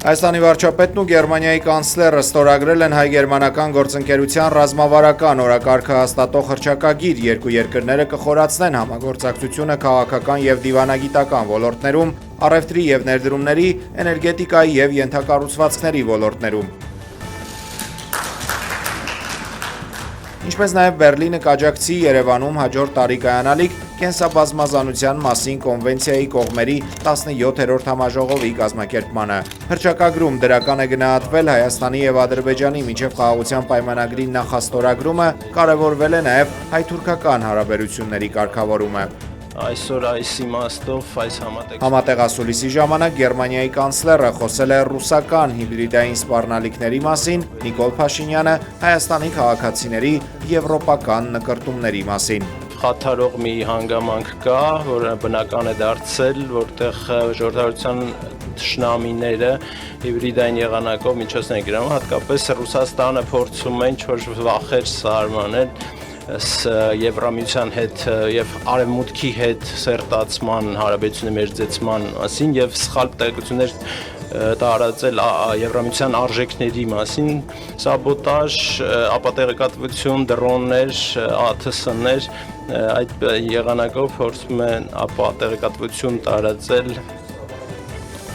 Հայաստանի վարչապետն ու Գերմանիայի կանցլերը ստորագրել են հայ-գերմանական գործընկերության ռազմավարական օրակարգը հաստատող հռչակագիր, երկու երկրները կխորացնեն համագործակցությունը քաղաքական և դիվանագիտական ոլորտներում, առևտրի և ներդրումների, էներգետիկայի և ենթակառուցվածքների ոլորտներում։ Ինչպես նաև Բեռլինը կաջակցի Երևանում հաջորդ տարի կայանալիք կենսաբազմազանության մասին կոնվենցիայի կողմերի 17-րդ համաժողովի կազմակերպմանը։ Հռչակագրում դրական է գնահատվել Հայաստանի և Ադրբեջանի միջև խաղաղության պայմանագրի նախաստորագրումը, կարևորվել է նաև հայ-թուրքական հարաբերությունների կարգավորումը։ Այսօր այս իմաստով այս Համատեղասուլիսի ժամանակ Գերմանիայի կանցլերը խոսել է ռուսական հիբրիդային սպառնալիքների մասին, Նիկոլ Փաշինյանը Հայաստանի քաղաքացիների եվրոպական նկրտումների մասին։ Խաթարող մի հանգամանք կա, որը բնական է դարձել, որտեղ ժողովրդավարության թշնամիները հիբրիդային եղանակով միջոցներ գրում, հատկապես Ռուսաստանը փորձում է ինչ-որ վախեր սարմանել Եվրամիության հետ եւ Արևմուտքի հետ սերտացման հարաբերությունների մերձեցման մասին եւ սխալ տեղեկություններ տարածել Եվրամիության արժեքների մասին, սաբոտաժ, ապատեղեկատվություն, դրոններ, ԱԹՍ-ներ, այդ եղանակով փորձում են ապատեղեկատվություն տարածել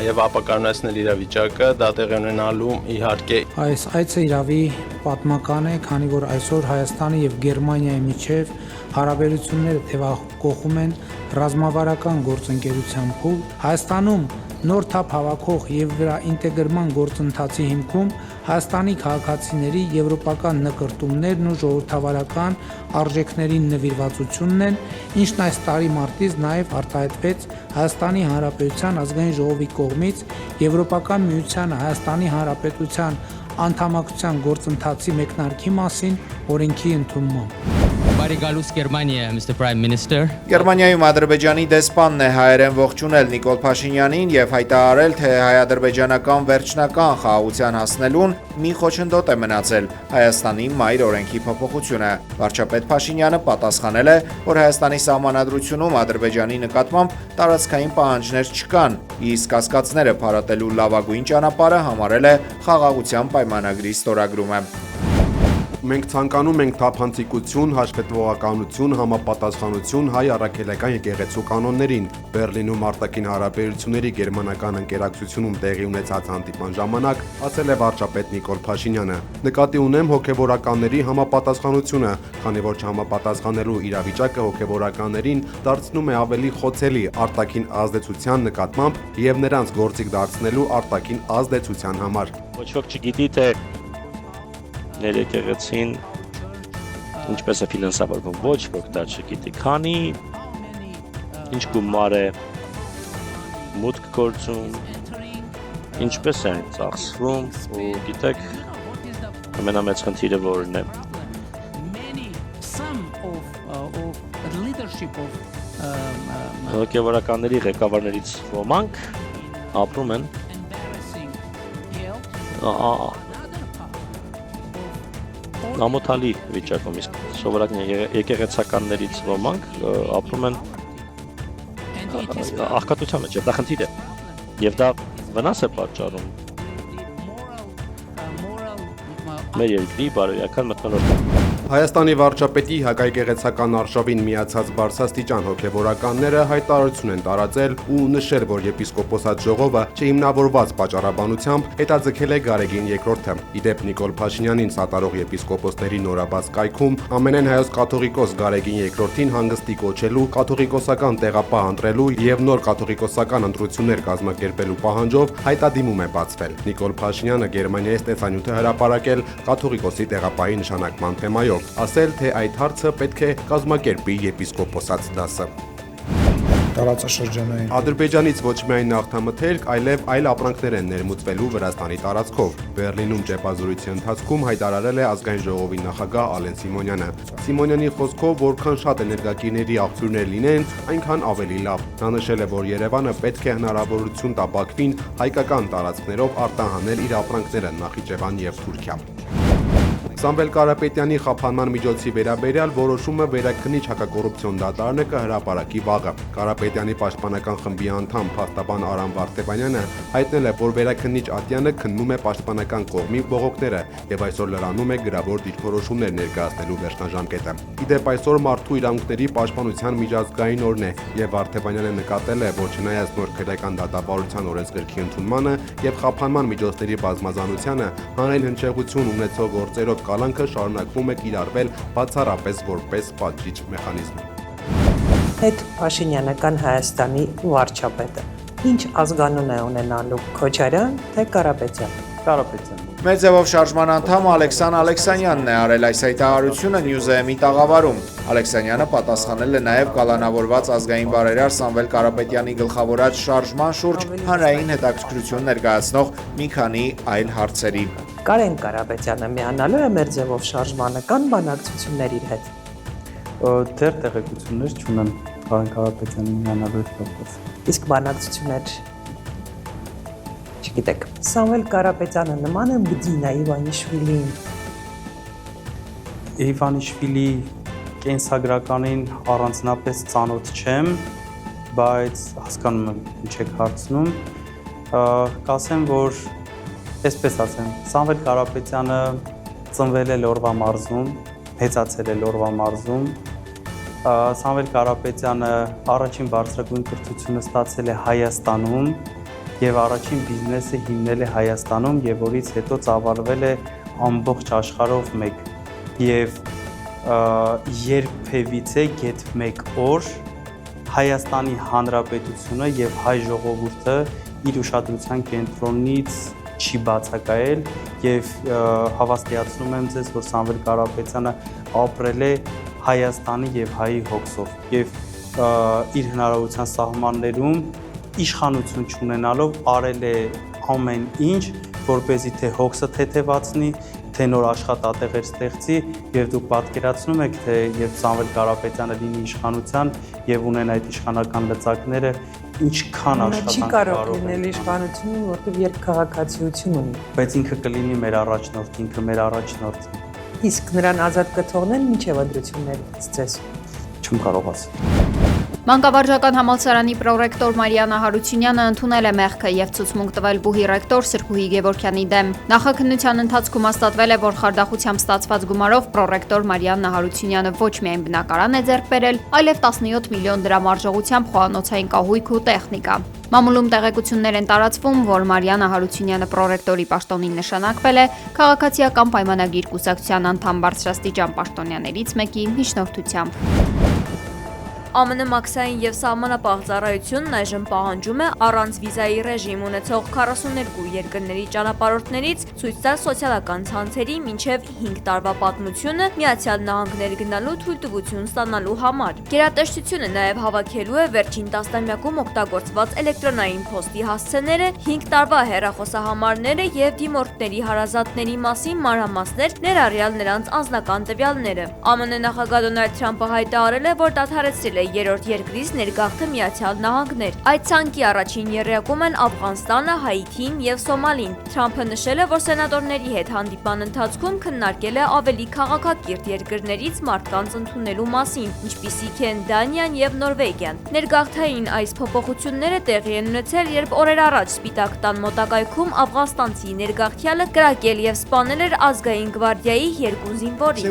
եւ ապակայունացնել իրավիճակը, դա տեղի ունենալու իհարկե։ Այս այցը իրավի պատմական է, քանի որ այսօր Հայաստանի եւ Գերմանիայի միջև հարաբերությունները թեւակոխում են ռազմավարական գործընկերության փուլ։ Հայաստանում նոր թափ հավաքող եւ վերաինտեգրման գործընթացի հիմքում Հայաստանի քաղաքացիների եվրոպական նկրտումներն ու ժողովրդավարական արժեքներին նվիրվածությունն են, ինչն այս տարի մարտից նաև արտահայտվեց Հայաստանի Հանրապետության ազգային ժողովի կողմից Եվրոպական միության Հայաստանի Հանրապետության անդամակցության գործընթացի մեկնարկի մասին օրենքի ընդունմամբ։ Բարեկալուս Գերմանիա, Mr. Prime Minister։ Գերմանիայում Ադրբեջանի դեսպանն է հայերեն ողջունել Նիկոլ Փաշինյանին եւ հայտարարել, թե հայ-ադրբեջանական վերջնական խաղաղության հասնելուն մի խոչընդոտ է մնացել Հայաստանի մայր օրենքի փոփոխությունը։ Վարչապետ Փաշինյանը պատասխանել է, որ Հայաստանի սահմանադրությունում Ադրբեջանի նկատմամբ տարածքային պահանջներ չկան, իսկ կասկածները փարատելու լավագույն ճանապարհը համարել է խաղաղության պայմանագրի ստորագրումը։ Մենք ցանկանում ենք թափանցիկություն, հաշվետվողականություն, համապատասխանություն հայ առաքելական եկեղեցու կանոններին։ Բեռլինում արտաքին հարաբերությունների գերմանական ընկերակցությունում տեղի ունեցած հանդիպման ժամանակ ասել է վարչապետ Նիկոլ Փաշինյանը. Նկատի ունեմ հոգևորականների համապատասխանությունը, քանի որ չհամապատասխանելու իրավիճակը հոգևորականներին դարձնում է ավելի խոցելի արտաքին ազդեցության նկատմամբ եւ նրանց գործիք դարձնելու արտաքին ազդեցության համար։ Ոչ ոք չգիտի թե ներեկեղեցին ինչպես է ֆինանսավորվում, ոչ ոք դա չգիտի, քանի ինչ գումար է մուտք գործում, ինչպես է ծախսվում ու գիտեք ամենամեծ խնդիրը որն է։ Հոգևորականների ղեկավարներից ոմանք ապրում են ամոթալի վիճակում, իսկ սովորական եկեղեցականներից ոմանք ապրում են աղքատության մեջ, դա խնդիր է, եւ դա վնաս է պատճառում մեր երկրի բարոյական մթնոլորտին։ Հայաստանի վարչապետի հակայեկեղեցական արշավին միացած բարձրաստիճան հոգևորականները հայտարարություն են տարածել ու նշել, որ եպիսկոպոսատ ժողովը չհիմնավորված պատճառաբանությամբ հետաձգել է Գարեգին II-ը։ Իդեպ Նիկոլ Փաշինյանին սատարող եպիսկոպոսների նորաբաց կայքում ամենայն հայոց կաթողիկոս Գարեգին II-ին հանգստի կոչելու, կաթողիկոսական տեղապահ ընտրելու եւ նոր կաթողիկոսական ընտրություններ կազմակերպելու պահանջով հայտադիմում է բացվել։ Նիկոլ Փաշինյանը Գերմանիայից տեսանյութ է հրապարակել կաթողիկոսի տեղապահի նշանակման թեմայով, ասել, թե այդ հարցը պետք է կազմակերպի եպիսկոպոսած դասը։ Տարածաշրջանային Ադրբեջանից ոչ միայն նավթամթերք, այլև այլ ապրանքներ են ներմուծվելու Վրաստանի տարածքով։ Բեռլինում ճեպազորույցի ընթացքում հայտարարել է ազգային ժողովի նախագահ Ալեն Սիմոնյանը։ Սիմոնյանի խոսքով, որքան շատ էներգակիրների աղբյուրներ լինեն, այնքան ավելի լավ։ Նա նշել է, որ Երևանը պետք է հնարավորություն տա Բաքվին հայկական տարածքներով արտահանել իր ապրանքները Նախիջևան եւ Թուրքիա։ Սամվել Կարապետյանի խափանման միջոցի վերաբերյալ որոշումը վերաքննիչ հակակոռուպցիոն դատարանը կհրապարակի վաղը։ Կարապետյանի պաշտպանական խմբի անդամ փաստաբան Արամ Վարդեվանյանը հայտնել է, որ վերաքննիչ ատյանը քննում է պաշտպանական կողմի բողոքները եւ այսօր լրանում է գրավոր դիրքորոշումներ ներկայացնելու վերջնաժամկետը։ Իդեպ այսօր մարդու իրավունքների պաշտպանության միջազգային օրն է եւ Վարդեվանյանը նկատել է, որ չնայած նոր քրեական դատավարության օրենսգրքի ընդունմանը եւ խափանման միջոցների բազմազանությանը, հանրային հնչեղություն ունեցող գործերով կալանքը շարունակվում է կիրառվել բացառապես որպես պատժիչ մեխանիզմ։ Հետ Փաշինյանական Հայաստանի վարչապետը ինչ ազգանուն է ունենալու Քոչարյան թե Կարապետյան։ Կարապետյան։ Մեր ձևով շարժման անդամ Ալեքսան Ալեքսանյանն է արել այս հայտարարությունը Նյուզեեմի տաղավարում։ Ալեքսանյանը պատասխանել է նաև կալանավորված ազգային բարերար Սամվել Կարապետյանի գլխավորած շարժման շուրջ հանրային հետաքրքրություն ներկայացնող մի քանի այլ հարցերի։ Կարեն Կարապետյանը միանալու է մեր ձևով շարժմանը կան բանակցություններ իր հետ։ Դեռ տեղեկություններ չունեմ Կարեն Կարապետյանի միանալու հետ կապված։ Իսկ բանակցություններ չգիտեք։ Սամվել Կարապետյանը նման է Բդինա Իվանիշվիլիին։ Իվանիշվիլի կենսագրականին առանձնապես ծանոթ չեմ, բայց հասկանում եմ ինչ եք հարցնում։ Կասեմ, որ այսպես ասեմ, Սամվել Կարապետյանը ծնվել է Լորվա մարզում, մեծացել է Լորվա մարզում։ Սամվել Կարապետյանը առաջին բարձրագույն կրթությունը ստացել է Հայաստանում եւ առաջին բիզնեսը հիմնել է Հայաստանում եւ որից հետո ծավալվել է ամբողջ աշխարհով մեկ եւ երբևիցե գեթ մեկ օր Հայաստանի Հանրապետությունը եւ հայ ժողովուրդը իր ուշադրության կենտրոնից չի բացակայել եւ հավաստիացնում եմ ձեզ, որ Սամվել Կարապետյանը ապրել է Հայաստանի եւ հայի հոգսով եւ իր հնարավորության սահմաններում իշխանություն չունենալով արել է ամեն ինչ, որպեսզի թե հոգսը թեթևացնի, թե նոր աշխատատեղեր ստեղծի եւ դուք պատկերացնում եք, թե երբ Սամվել Կարապետյանը լինի իշխանության եւ ունեն այդ իշխանական լծակները, ինչքան աշխատանք կարող լինել իշխանությունը, որտեղ երկքաղաքացիություն ունի։ Բայց ինքը կլինի մեր առաջնորդ, ինքը մեր առաջնորդն է։ Իսկ նրան ազատ կթողնեն մինչև ընտրություններից ձեզ։ Չեմ կարող ասել։ Մանկավարժական համալսարանի պրոռեկտոր Մարիաննա Հարությունյանը ընդունել է մեղքը եւ ցուցմունք տվել բուհի ռեկտոր Սրբուհի Գևորգյանի դեմ։ Նախաքննության ընթացքում հաստատվել է, որ խարդախությամբ ստացված գումարով պրոռեկտոր Մարիաննա Հարությունյանը ոչ միայն բնակարան է ձեռք բերել, այլև 17 միլիոն դրամ արժողությամբ խոհանոցային կահույք ու տեխնիկա։ Մամուլում տեղեկություններ են տարածվում, որ Մարիաննա Հարությունյանը պրոռեկտորի պաշտոնին նշանակվել է քաղաքացիական պայմանագիր կուսակցության անդամ բարձրաստիճան պաշտոնյաներից մեկի միջնորդությամբ։ ԱՄՆ մաքսային եւ սահմանապահ ծառայությունն այժմ պահանջում է առանց վիզայի ռեժիմ ունեցող 42 երկրների ճանապարհորդներից ցույց տալ սոցիալական ցանցերի մինչև 5 տարվա պատմությունը Միացյալ Նահանգներ գնալու թույլտվություն ստանալու համար։ Գերատեսչությունը նաեւ հավաքելու է վերջին տասնամյակում օգտագործված էլեկտրոնային փոստի հասցեները, 5 տարվա հեռախոսահամարները եւ դիմորդների հարազատների մասին մանրամասներ, ներառյալ նրանց անձնական տվյալները։ ԱՄՆ նախագահ Դոնալդ Թրամփը հայտարարել է, որ դադարեցրել է երրորդ երկրից ներգաղթը Միացյալ Նահանգներ։ Այդ ցանկի առաջին եռյակում են Աֆղանստանը, Հայիթին եւ Սոմալին։ Թրամփը նշել է, որ սենատորների հետ հանդիպման ընթացքում քննարկել է ավելի քաղաքակիրթ երկրներից մարդկանց ընդունելու մասին, ինչպիսիք են Դանիան եւ Նորվեգիան։ Ներգաղթային այս փոփոխությունները տեղի են ունեցել, երբ օրեր առաջ Սպիտակ տան մոտակայքում աֆղանստանցի ներգաղթյալը կրակել եւ սպանել էր ազգային գվարդիայի 2 զինվորի։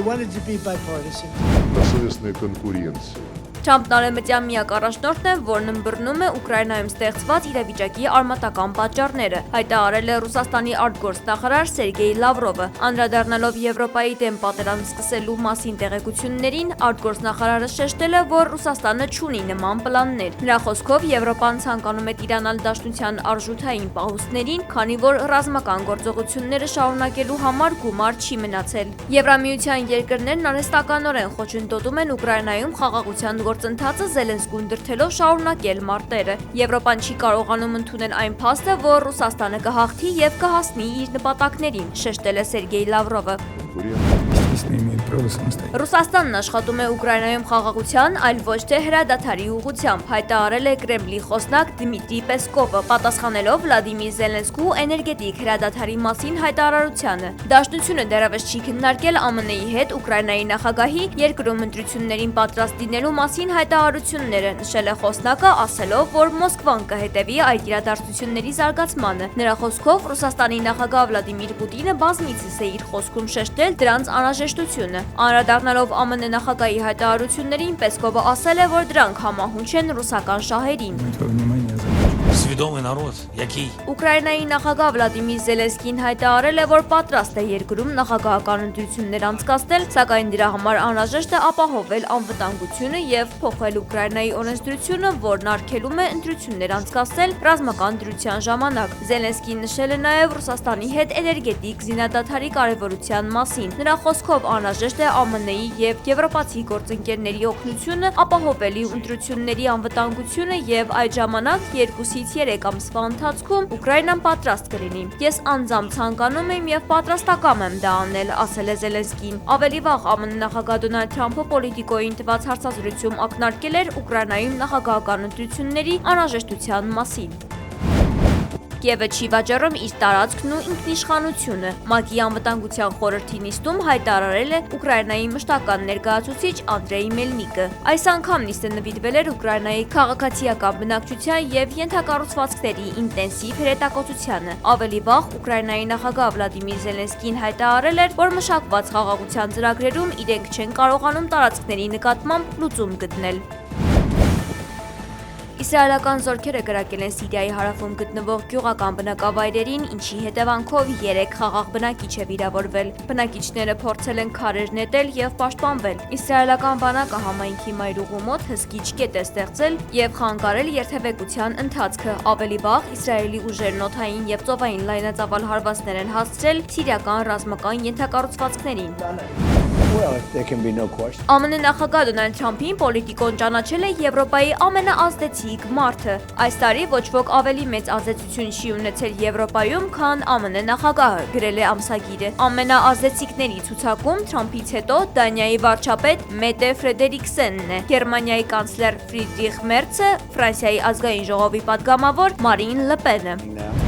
Թրամփն արևմտյան միակ առաջնորդն է, որն ըմբռնում է Ուկրաինայում ստեղծված իրավիճակի արմատական պատճառները, հայտարարել է Ռուսաստանի արտգործնախարար Սերգեյ Լավրովը։ Անդրադառնալով Եվրոպայի դեմ պատերազմ սկսելու մասին տեղեկություններին, արտգործնախարարը շեշտել է, որ Ռուսաստանը չունի նման պլաններ։ Նրա խոսքով Եվրոպան ցանկանում է տիրանալ Դաշնության արժութային պահուստներին, քանի որ ռազմական գործողությունները շարունակելու համար գումար չի մնացել։ Եվրամիության երկրներն արհեստականորեն խոչընդոտում են Ուկրաինայում խաղաղության գործընթացը Զելենսկուն դրդելով շարունակել մարտերը։ Եվրոպան չի կարողանում ընդունել այն փաստը, որ Ռուսաստանը կհաղթի եւ կհասնի իր նպատակներին, շեշտել է Սերգեյ Լավրովը։ Ռուսաստանն աշխատում է Ուկրաինայում խաղաղության, այլ ոչ թե հրադադարի ուղղությամբ, հայտարարել է Կրեմլի խոսնակ Դմիտրի Պեսկովը, պատասխանելով Վլադիմիր Զելենսկու էներգետիկ հրադադարի մասին հայտարարությանը։ Դաշնությունը դեռևս չի քննարկել ԱՄՆ-ի հետ Ուկրաինայի նախագահի երկրում ընտրություններին պատրաստ լինելու մասին հայտարարությունները, նշել է խոսնակը, ասելով, որ Մոսկվան կհետևի այդ իրադարձությունների զարգացմանը։ Նրա խոսքով Ռուսաստանի նախագահ Վլադիմիր Պուտինը բազմիցս է իր խոսքում շեշտել դրանց անհրաժեշտությունը։ Անդրադառնալով ԱՄՆ նախագահի հայտարարություններին, Պեսկովը ասել է, որ դրանք համահունչ են ռուսական շահերին։ Ուկրաինայի նախագահ Վլադիմիր Զելենսկին հայտարարել է, որ պատրաստ է երկրում նախագահական ընտրություններ անցկացնել, սակայն դրա համար անհրաժեշտ է ապահովել անվտանգությունը եւ փոխել Ուկրաինայի օրենսդրությունը, որն արգելում է ընտրություններ անցկացնել ռազմական դրության ժամանակ։ Զելենսկին նշել է նաեւ Ռուսաստանի հետ էներգետիկ զինադադարի կարեւորության մասին։ Նրա խոսքով անհրաժեշտ է ԱՄՆ-ի եւ եվրոպացի գործընկերների օգնությունը ապահովելու ընտրությունների անվտանգությունը եւ այդ ժամանակ 2-ից 3 ամսվա ընթացքում Ուկրաինան պատրաստ կլինի։ Ես անձամբ ցանկանում եմ եւ պատրաստակամ եմ դա անել, ասել է Զելենսկին։ Ավելի վաղ ԱՄՆ նախագահ Դոնալդ Թրամփը պոլիտիկոյին տված հարցազրույցում ակնարկել էր Ուկրաինայում նախագահական ընտրությունների անհրաժեշտության մասին։ Կիևը չի վաճառում իր տարածքն ու ինքնիշխանությունը։ ՄԱԿ-ի անվտանգության խորհրդի նիստում հայտարարել է Ուկրաինայի մշտական ներկայացուցիչ Անդրեյ Մելնիկը։ Այս անգամ նիստը նվիրվել էր Ուկրաինայի քաղաքացիական բնակչության եւ ենթակառուցվածքների ինտենսիվ հրետակոծությանը։ Ավելի վաղ Ուկրաինայի նախագահ Վլադիմիր Զելենսկին հայտարարել էր, որ մշակված խաղաղության ծրագրերում իրենք չեն կարողանում տարածքների նկատմամբ լուծում գտնել։ Իսրայելական զորքերը կրակել են Սիրիայի հարավում գտնվող գյուղական բնակավայրերին, ինչի հետևանքով 3 խաղաղ բնակիչ է վիրավորվել։ Բնակիչները փորձել են քարեր նետել եւ պաշտպանվել։ Իսրայելական բանակը համայնքի մայրուղու մոտ հսկիչ կետ է ստեղծել եւ խանգարել երթևեկության ընթացքը։ Ավելի վաղ Իսրայելի ուժերն օդային եւ ծովային լայնածավալ հարվածներ են հասցրել սիրիական ռազմական ենթակառուցվածքներին։ ԱՄՆ նախագահ Դոնալդ Թրամփին պոլիտիկոն ճանաչել է Եվրոպայի ամենաազդեցիկ մարդը։ Այս տարի ոչ ոք ավելի մեծ ազդեցություն չի ունեցել Եվրոպայում, քան ԱՄՆ նախագահը, գրել է ամսագիրը։ Ամենաազդեցիկների ցուցակում Թրամփից հետո Դանիայի վարչապետ Մետե Ֆրեդերիկսենն է, Գերմանիայի կանցլեր Ֆրիդրիխ Մերցը, Ֆրանսիայի ազգային ժողովի պատգամավոր Մարին Լը Պենը։